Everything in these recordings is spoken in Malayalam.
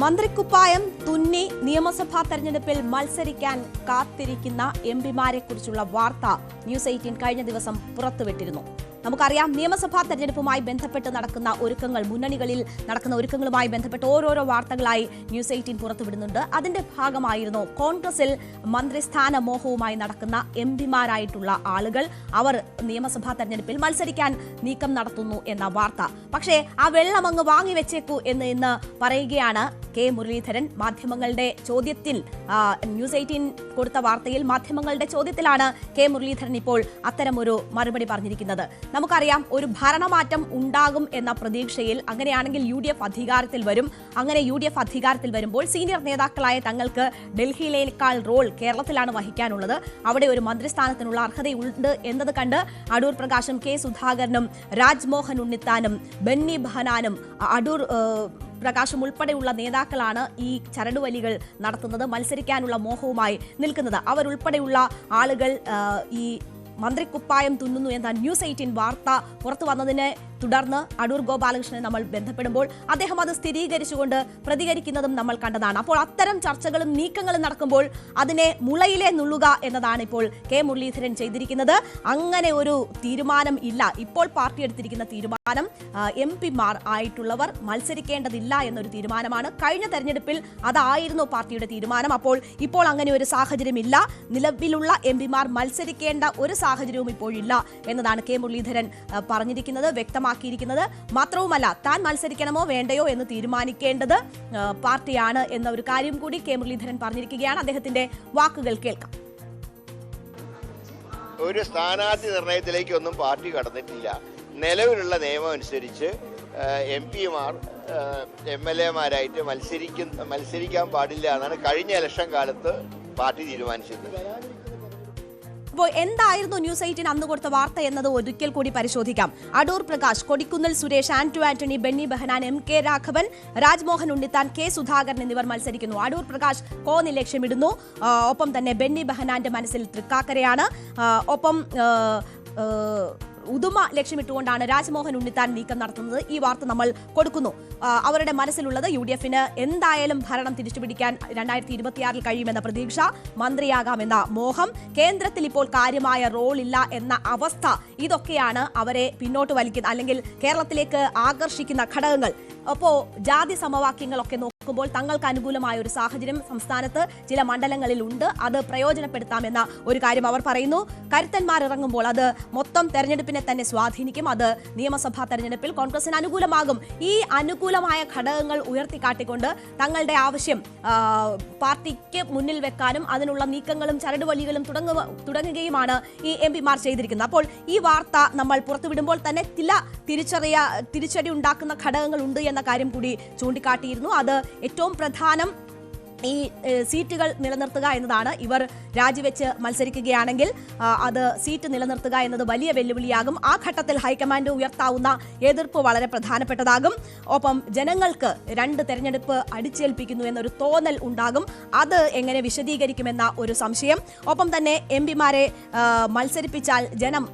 മന്ത്രിക്കുപ്പായം തുന്നി നിയമസഭാ തെരഞ്ഞെടുപ്പിൽ മത്സരിക്കാൻ കാത്തിരിക്കുന്ന എംപിമാരെ കുറിച്ചുള്ള വാർത്ത ന്യൂസ് 18 കഴിഞ്ഞ ദിവസം പുറത്തുവിട്ടിരുന്നു. നമുക്കറിയാം, നിയമസഭാ തെരഞ്ഞെടുപ്പുമായി ബന്ധപ്പെട്ട് നടക്കുന്ന ഒരുക്കങ്ങൾ, മുന്നണികളിൽ നടക്കുന്ന ഒരുക്കങ്ങളുമായി ബന്ധപ്പെട്ട് ഓരോരോ വാർത്തകളായി ന്യൂസ് 18 പുറത്തുവിടുന്നുണ്ട്. അതിന്റെ ഭാഗമായിരുന്നു കോൺഗ്രസിൽ മന്ത്രിസ്ഥാന മോഹവുമായി നടക്കുന്ന എംപിമാരായിട്ടുള്ള ആളുകൾ. അവർ നിയമസഭാ തെരഞ്ഞെടുപ്പിൽ മത്സരിക്കാൻ നീക്കം നടത്തുന്നു എന്ന വാർത്ത. പക്ഷേ ആ വെള്ളം അങ്ങ് വാങ്ങിവെച്ചേക്കൂ എന്ന് ഇന്ന് പറയുകയാണ് കെ മുരളീധരൻ. മാധ്യമങ്ങളുടെ ചോദ്യത്തിൽ, ന്യൂസ് 18 കൊടുത്ത വാർത്തയിൽ മാധ്യമങ്ങളുടെ ചോദ്യത്തിലാണ് കെ മുരളീധരൻ ഇപ്പോൾ അത്തരമൊരു മറുപടി പറഞ്ഞിരിക്കുന്നത്. നമുക്കറിയാം, ഒരു ഭരണമാറ്റം ഉണ്ടാകും എന്ന പ്രതീക്ഷയിൽ, അങ്ങനെയാണെങ്കിൽ UDF അധികാരത്തിൽ വരും. അങ്ങനെ UDF അധികാരത്തിൽ വരുമ്പോൾ സീനിയർ നേതാക്കളായ തങ്ങൾക്ക് ഡൽഹിയിലേക്കാൾ റോൾ കേരളത്തിലാണ് വഹിക്കാനുള്ളത്. അവിടെ ഒരു മന്ത്രിസ്ഥാനത്തിനുള്ള അർഹതയുണ്ട് എന്നത് കണ്ട് അടൂർ പ്രകാശും കെ സുധാകരനും രാജ്മോഹൻ ഉണ്ണിത്താനും ബെന്നി ബെഹനാനും അടൂർ പ്രകാശം ഉൾപ്പെടെയുള്ള നേതാക്കളാണ് ഈ ചരടുവലികൾ നടത്തുന്നത്, മത്സരിക്കാനുള്ള മോഹവുമായി നിൽക്കുന്നത്. അവരുൾപ്പെടെയുള്ള ആളുകൾ ഈ മന്ത്രിക്കുപ്പായം തുന്നുന്നു എന്ന ന്യൂസ് 18 വാർത്ത പുറത്തു വന്നതിനെ തുടർന്ന് അടൂർ ഗോപാലകൃഷ്ണനെ നമ്മൾ ബന്ധപ്പെടുമ്പോൾ അദ്ദേഹം അത് സ്ഥിരീകരിച്ചുകൊണ്ട് പ്രതികരിക്കുന്നതും നമ്മൾ കണ്ടതാണ്. അപ്പോൾ അത്തരം ചർച്ചകളും നീക്കങ്ങളും നടക്കുമ്പോൾ അതിനെ മുളയിലെ നുള്ളുക എന്നതാണ് ഇപ്പോൾ കെ മുരളീധരൻ ചെയ്തിരിക്കുന്നത്. അങ്ങനെ ഒരു തീരുമാനം ഇല്ല. ഇപ്പോൾ പാർട്ടി എടുത്തിരിക്കുന്ന തീരുമാനം എംപിമാർ ആയിട്ടുള്ളവർ മത്സരിക്കേണ്ടതില്ല എന്നൊരു തീരുമാനമാണ്. കഴിഞ്ഞ തെരഞ്ഞെടുപ്പിൽ അതായിരുന്നു പാർട്ടിയുടെ തീരുമാനം. അപ്പോൾ ഇപ്പോൾ അങ്ങനെ ഒരു സാഹചര്യമില്ല. നിലവിലുള്ള എംപിമാർ മത്സരിക്കേണ്ട ഒരു സാഹചര്യവും ഇപ്പോഴില്ല എന്നതാണ് കെ മുരളീധരൻ പറഞ്ഞിരിക്കുന്നത്, വ്യക്തമാക്കിയിരിക്കുന്നത്. മാത്രവുമല്ല, താൻ മത്സരിക്കണമോ വേണ്ടയോ എന്ന് തീരുമാനിക്കേണ്ടത് പാർട്ടിയാണ് എന്ന ഒരു കാര്യം കൂടി കെ മുരളീധരൻ പറഞ്ഞിരിക്കുകയാണ്. അദ്ദേഹത്തിന്റെ വാക്കുകൾ കേൾക്കാം. ഒരു സ്ഥാനാർത്ഥി നിർണയത്തിലേക്കൊന്നും പാർട്ടി കടന്നിട്ടില്ല. നിലവിലുള്ള നിയമം അനുസരിച്ച് MP-മാർ MLA-മാരായിട്ട് മത്സരിക്കാൻ പാടില്ല എന്നാണ് കഴിഞ്ഞ ഇലക്ഷൻ കാലത്ത് പാർട്ടി തീരുമാനിച്ചത്. അപ്പോൾ എന്തായിരുന്നു ന്യൂസ് 18 അന്ന് കൊടുത്ത വാർത്ത എന്നത് ഒരിക്കൽ കൂടി പരിശോധിക്കാം. അടൂർ പ്രകാശ്, കൊടിക്കുന്നിൽ സുരേഷ്, ആന്റണി, ബെന്നി ബെഹനാൻ, MK രാഘവൻ, രാജ്മോഹൻ ഉണ്ണിത്താൻ, കെ സുധാകരൻ എന്നിവർ മത്സരിക്കുന്നു. അടൂർ പ്രകാശ് കോന്നി ലക്ഷ്യമിടുന്നു. ഒപ്പം തന്നെ ബെന്നി ബെഹനാന്റെ മനസ്സിൽ തൃക്കാക്കരയാണ്. ഒപ്പം ഉദുമ ലക്ഷ്യമിട്ടുകൊണ്ടാണ് രാജ്മോഹൻ ഉണ്ണിത്താൻ നീക്കം നടത്തുന്നത്. ഈ വാർത്ത നമ്മൾ കൊടുക്കുന്നു. അവരുടെ മനസ്സിലുള്ളത് UDF-ന് എന്തായാലും ഭരണം തിരിച്ചുപിടിക്കാൻ 2026 കഴിയുമെന്ന പ്രതീക്ഷ, മന്ത്രിയാകാമെന്ന മോഹം, കേന്ദ്രത്തിൽ ഇപ്പോൾ കാര്യമായ റോൾ ഇല്ല എന്ന അവസ്ഥ, ഇതൊക്കെയാണ് അവരെ പിന്നോട്ട് വലിക്കുന്ന, അല്ലെങ്കിൽ കേരളത്തിലേക്ക് ആകർഷിക്കുന്ന ഘടകങ്ങൾ. അപ്പോൾ ജാതി സമവാക്യങ്ങളൊക്കെ നോക്കുമ്പോൾ തങ്ങൾക്ക് അനുകൂലമായ ഒരു സാഹചര്യം സംസ്ഥാനത്ത് ചില മണ്ഡലങ്ങളിൽ ഉണ്ട്. അത് പ്രയോജനപ്പെടുത്താമെന്ന ഒരു കാര്യം അവർ പറയുന്നു. കരുത്തന്മാർ ഇറങ്ങുമ്പോൾ അത് മൊത്തം തെരഞ്ഞെടുപ്പിനെ തന്നെ സ്വാധീനിക്കും. അത് നിയമസഭാ തെരഞ്ഞെടുപ്പിൽ കോൺഗ്രസിന് അനുകൂലമാകും. ഈ അനുകൂലമായ ഘടകങ്ങൾ ഉയർത്തിക്കാട്ടിക്കൊണ്ട് തങ്ങളുടെ ആവശ്യം പാർട്ടിക്ക് മുന്നിൽ വെക്കാനും അതിനുള്ള നീക്കങ്ങളും ചരടുവലികളും തുടങ്ങുകയുമാണ് ഈ MP-മാർ ചെയ്തിരിക്കുന്നത്. അപ്പോൾ ഈ വാർത്ത നമ്മൾ പുറത്തുവിടുമ്പോൾ തന്നെ ചില തിരിച്ചടി ഉണ്ടാക്കുന്ന ഘടകങ്ങൾ ഉണ്ട് എന്ന കാര്യം കൂടി ചൂണ്ടിക്കാട്ടിയിരുന്നു. അത് ഏറ്റവും പ്രധാനം ഈ സീറ്റുകൾ നിലനിർത്തുക എന്നതാണ്. ഇവർ രാജിവെച്ച് മത്സരിക്കുകയാണെങ്കിൽ അത് സീറ്റ് നിലനിർത്തുക എന്നത് വലിയ വെല്ലുവിളിയാകും. ആ ഘട്ടത്തിൽ ഹൈക്കമാൻഡ് ഉയർത്താവുന്ന എതിർപ്പ് വളരെ പ്രധാനപ്പെട്ടതാകും. ഒപ്പം ജനങ്ങൾക്ക് 2 തെരഞ്ഞെടുപ്പ് അടിച്ചേൽപ്പിക്കുന്നു എന്നൊരു തോന്നൽ ഉണ്ടാകും. അത് എങ്ങനെ വിശദീകരിക്കുമെന്ന ഒരു സംശയം. ഒപ്പം തന്നെ MP-മാരെ മത്സരിപ്പിച്ചാൽ ജനം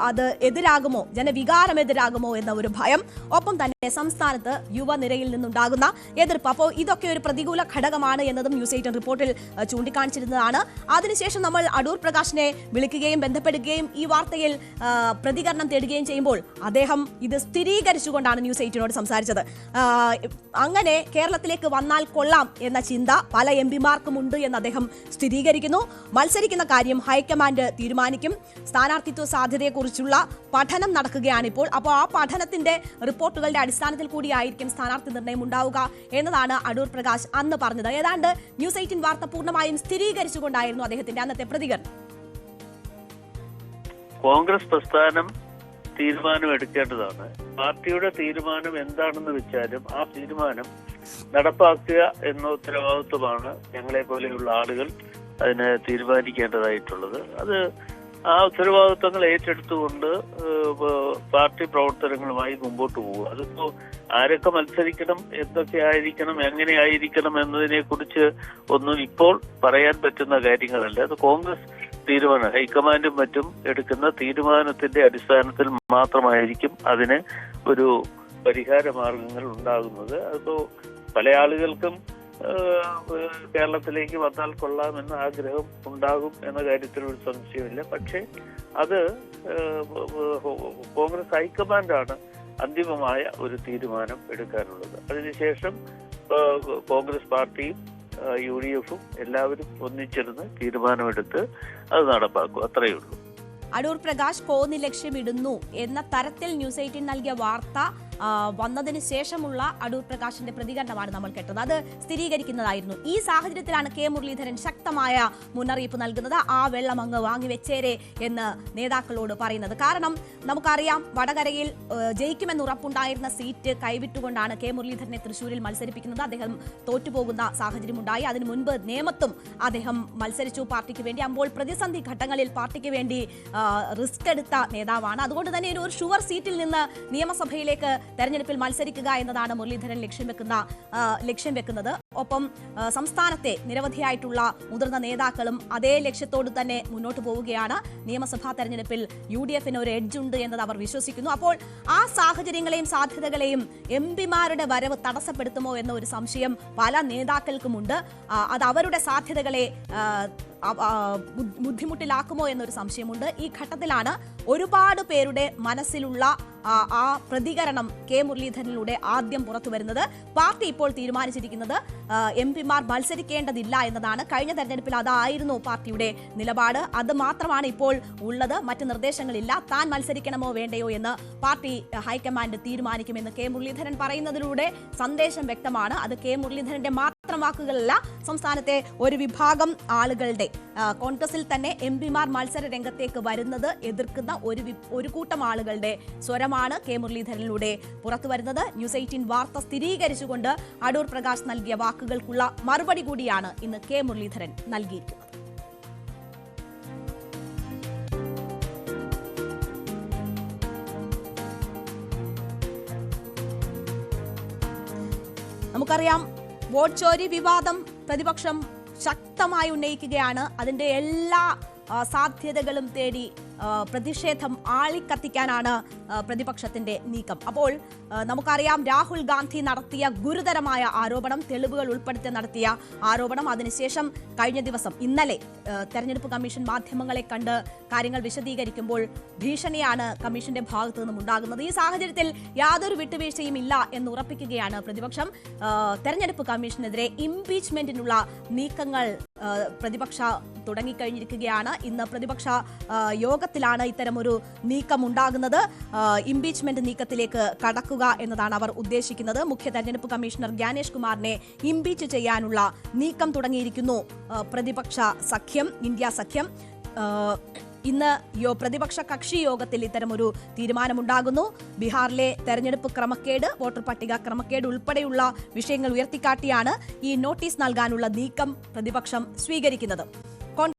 അത് എതിരാകുമോ, ജനവികാരം എതിരാകുമോ എന്ന ഒരു ഭയം. ഒപ്പം തന്നെ സംസ്ഥാനത്ത് യുവനിരയിൽ നിന്നുണ്ടാകുന്ന എതിർപ്പ്. അപ്പോൾ ഇതൊക്കെ ഒരു പ്രതികൂല ഘടകമാണ് എന്നതും ന്യൂസ് 18 റിപ്പോർട്ടിൽ ചൂണ്ടിക്കാണിച്ചിരുന്നതാണ്. അതിനുശേഷം നമ്മൾ അടൂർ പ്രകാശിനെ വിളിക്കുകയും ബന്ധപ്പെടുകയും ഈ വാർത്തയിൽ പ്രതികരണം തേടുകയും ചെയ്യുമ്പോൾ അദ്ദേഹം ഇത് സ്ഥിരീകരിച്ചുകൊണ്ടാണ് ന്യൂസ് 18നോട് സംസാരിച്ചത്. അങ്ങനെ കേരളത്തിലേക്ക് വന്നാൽ കൊള്ളാം എന്ന ചിന്ത പല MP-മാർക്കും ഉണ്ട് എന്ന് അദ്ദേഹം സ്ഥിരീകരിക്കുന്നു. മത്സരിക്കുന്ന കാര്യം ഹൈക്കമാൻഡ് തീരുമാനിക്കും. സ്ഥാനാർത്ഥിത്വ സാധ്യതയെക്കുറിച്ചുള്ള പഠനം നടക്കുകയാണിപ്പോൾ. അപ്പോൾ ആ പഠനത്തിന്റെ റിപ്പോർട്ടുകളുടെ അടിസ്ഥാനത്തിൽ കൂടിയായിരിക്കും സ്ഥാനാർത്ഥി നിർണയം ഉണ്ടാവുക എന്നതാണ് അടൂർ പ്രകാശ് അന്ന് പറഞ്ഞത്. ഏതാണ്ട് ന്യൂസ് 18 വാർത്ത പൂർണ്ണമായും സ്ഥിരീകരിച്ചുകൊണ്ടായിരുന്നു അദ്ദേഹത്തിന്റെ അന്നത്തെ പ്രതികരണം. കോൺഗ്രസ് പ്രസ്ഥാനം തീരുമാനം എടുക്കേണ്ടതാണ്. പാർട്ടിയുടെ തീരുമാനം എന്താണെന്ന് വെച്ചാലും ആ തീരുമാനം നടപ്പാക്കുക എന്ന ഉത്തരവാദിത്വമാണ് ഞങ്ങളെ പോലെയുള്ള ആളുകൾ അതിനെ തീരുമാനിക്കേണ്ടതായിട്ടുള്ളത്. അത് ആ ഉത്തരവാദിത്വങ്ങൾ ഏറ്റെടുത്തുകൊണ്ട് പാർട്ടി പ്രവർത്തനങ്ങളുമായി മുമ്പോട്ട് പോകുക. അതിപ്പോ ആരൊക്കെ മത്സരിക്കണം, എന്തൊക്കെ ആയിരിക്കണം, എങ്ങനെ ആയിരിക്കണം എന്നതിനെ കുറിച്ച് ഒന്നും ഇപ്പോൾ പറയാൻ പറ്റുന്ന കാര്യങ്ങളല്ല. അത് കോൺഗ്രസ് തീരുമാനം, ഹൈക്കമാൻഡും മറ്റും എടുക്കുന്ന തീരുമാനത്തിന്റെ അടിസ്ഥാനത്തിൽ മാത്രമായിരിക്കും അതിന് ഒരു പരിഹാര മാർഗങ്ങൾ ഉണ്ടാകുന്നത്. അതിപ്പോ പല ആളുകൾക്കും കേരളത്തിലേക്ക് വന്നാൽ കൊള്ളാമെന്ന ആഗ്രഹം ഉണ്ടാകും എന്ന കാര്യത്തിൽ ഒരു സംശയമില്ല. പക്ഷേ അത് കോൺഗ്രസ് ഹൈക്കമാൻഡാണ് അന്തിമമായ ഒരു തീരുമാനം എടുക്കാനുള്ളത്. അതിനുശേഷം കോൺഗ്രസ് പാർട്ടിയും UDF-ഉം എല്ലാവരും ഒന്നിച്ചിരുന്ന് തീരുമാനമെടുത്ത് അത് നടപ്പാക്കും. അത്രയേ ഉള്ളൂ. അടൂർ പ്രകാശ് കോന്നി ലക്ഷ്യമിടുന്നു എന്ന തരത്തിൽ ന്യൂസ് 18 നൽകിയ വാർത്ത വന്നതിന് ശേഷമുള്ള അടൂർ പ്രകാശിന്റെ പ്രതികരണമാണ് നമ്മൾ കേട്ടത്. അത് സ്ഥിരീകരിക്കുന്നതായിരുന്നു. ഈ സാഹചര്യത്തിലാണ് കെ മുരളീധരൻ ശക്തമായ മുന്നറിയിപ്പ് നൽകുന്നത്. ആ വെള്ളം അങ്ങ് വാങ്ങിവെച്ചേരെ എന്ന് നേതാക്കളോട് പറയുന്നത്. കാരണം നമുക്കറിയാം, വടകരയിൽ ജയിക്കുമെന്ന് ഉറപ്പുണ്ടായിരുന്ന സീറ്റ് കൈവിട്ടുകൊണ്ടാണ് കെ മുരളീധരനെ തൃശ്ശൂരിൽ മത്സരിപ്പിക്കുന്നത്. അദ്ദേഹം തോറ്റുപോകുന്ന സാഹചര്യമുണ്ടായി. അതിനു മുൻപ് നേമത്തും അദ്ദേഹം മത്സരിച്ചു പാർട്ടിക്ക് വേണ്ടി. അപ്പോൾ പ്രതിസന്ധി ഘട്ടങ്ങളിൽ പാർട്ടിക്ക് വേണ്ടി റിസ്ക് എടുത്ത നേതാവാണ്. അതുകൊണ്ട് തന്നെ ഒരു ഷുവർ സീറ്റിൽ നിന്ന് നിയമസഭയിലേക്ക് തെരഞ്ഞെടുപ്പിൽ മത്സരിക്കുക എന്നതാണ് മുരളീധരൻ ലക്ഷ്യം വെക്കുന്നത്. ഒപ്പം സംസ്ഥാനത്തെ നിരവധിയായിട്ടുള്ള മുതിർന്ന നേതാക്കളും അതേ ലക്ഷ്യത്തോട് തന്നെ മുന്നോട്ട് പോവുകയാണ്. നിയമസഭാ തെരഞ്ഞെടുപ്പിൽ UDF-ന് ഒരു എഡ്ജ് ഉണ്ട് എന്നത് അവർ വിശ്വസിക്കുന്നു. അപ്പോൾ ആ സാഹചര്യങ്ങളെയും സാധ്യതകളെയും MP-മാരുടെ വരവ് തടസ്സപ്പെടുത്തുമോ എന്ന ഒരു സംശയം പല നേതാക്കൾക്കുമുണ്ട്. അത് അവരുടെ സാധ്യതകളെ ബുദ്ധിമുട്ടിലാക്കുമോ എന്നൊരു സംശയമുണ്ട്. ഈ ഘട്ടത്തിലാണ് ഒരുപാട് പേരുടെ മനസ്സിലുള്ള ആ പ്രതികരണം കെ മുരളീധരനിലൂടെ ആദ്യം പുറത്തു വരുന്നത്. പാർട്ടി ഇപ്പോൾ തീരുമാനിച്ചിരിക്കുന്നത് MP-മാർ മത്സരിക്കേണ്ടതില്ല എന്നതാണ്. കഴിഞ്ഞ തെരഞ്ഞെടുപ്പിൽ അതായിരുന്നു പാർട്ടിയുടെ നിലപാട്. അത് മാത്രമാണ് ഇപ്പോൾ ഉള്ളത്. മറ്റ് നിർദ്ദേശങ്ങളില്ല. താൻ മത്സരിക്കണമോ വേണ്ടയോ എന്ന് പാർട്ടി ഹൈക്കമാൻഡ് തീരുമാനിക്കുമെന്ന് കെ മുരളീധരൻ പറയുന്നതിലൂടെ സന്ദേശം വ്യക്തമാണ്. അത് കെ മുരളീധരന്റെ മാത്രം വാക്കുകളല്ല, സംസ്ഥാനത്തെ ഒരു വിഭാഗം ആളുകളുടെ, കോൺഗ്രസിൽ തന്നെ MP-മാർ മത്സര രംഗത്തേക്ക് വരുന്നത് എതിർക്കുന്ന ഒരു കൂട്ടം ആളുകളുടെ സ്വരമാണ് കെ മുരളീധരനിലൂടെ പുറത്തു വരുന്നത്. ന്യൂസ് 18 വാർത്ത സ്ഥിരീകരിച്ചുകൊണ്ട് അടൂർ പ്രകാശ് നൽകിയ വാക്കുകൾക്കുള്ള മറുപടി കൂടിയാണ് ഇന്ന് കെ മുരളീധരൻ നൽകിയിരിക്കുന്നത്. നമുക്കറിയാം, വോട്ട് ചോരി വിവാദം പ്രതിപക്ഷം ശക്തമായി ഉന്നയിക്കുകയാണ്. അതിന്റെ എല്ലാ സാധ്യതകളും തേടി പ്രതിഷേധം ആളിക്കത്തിക്കാനാണ് പ്രതിപക്ഷത്തിന്റെ നീക്കം. അപ്പോൾ നമുക്കറിയാം, രാഹുൽ ഗാന്ധി നടത്തിയ ഗുരുതരമായ ആരോപണം, തെളിവുകൾ ഉൾപ്പെടുത്തി നടത്തിയ ആരോപണം. അതിനുശേഷം കഴിഞ്ഞ ദിവസം, ഇന്നലെ തെരഞ്ഞെടുപ്പ് കമ്മീഷൻ മാധ്യമങ്ങളെ കണ്ട് കാര്യങ്ങൾ വിശദീകരിക്കുമ്പോൾ ഭീഷണിയാണ് കമ്മീഷന്റെ ഭാഗത്തു നിന്നും ഉണ്ടാകുന്നത്. ഈ സാഹചര്യത്തിൽ യാതൊരു വിട്ടുവീഴ്ചയും ഇല്ല എന്ന് ഉറപ്പിക്കുകയാണ് പ്രതിപക്ഷം. തെരഞ്ഞെടുപ്പ് കമ്മീഷനെതിരെ ഇംപീച്ച്മെന്റിനുള്ള നീക്കങ്ങൾ പ്രതിപക്ഷ തുടങ്ങിക്കഴിഞ്ഞിരിക്കുകയാണ്. ഇന്ന് പ്രതിപക്ഷ യോഗത്തിലാണ് ഇത്തരമൊരു നീക്കം ഉണ്ടാകുന്നത്. ഇംപീച്ച്മെന്റ് നീക്കത്തിലേക്ക് കടക്കുക എന്നതാണ് അവർ ഉദ്ദേശിക്കുന്നത്. മുഖ്യ തെരഞ്ഞെടുപ്പ് കമ്മീഷണർ ജ്ഞാനേഷ് കുമാറിനെ ഇംപീച്ച് ചെയ്യാനുള്ള നീക്കം തുടങ്ങിയിരിക്കുന്നു പ്രതിപക്ഷ സഖ്യം, ഇന്ത്യ സഖ്യം. ഇന്ന് പ്രതിപക്ഷ കക്ഷി യോഗത്തിൽ ഇത്തരമൊരു തീരുമാനമുണ്ടാകുന്നു. ബീഹാറിലെ തെരഞ്ഞെടുപ്പ് ക്രമക്കേട്, വോട്ടർ പട്ടിക ക്രമക്കേട് ഉൾപ്പെടെയുള്ള വിഷയങ്ങൾ ഉയർത്തിക്കാട്ടിയാണ് ഈ നോട്ടീസ് നൽകാനുള്ള നീക്കം പ്രതിപക്ഷം സ്വീകരിക്കുന്നത്.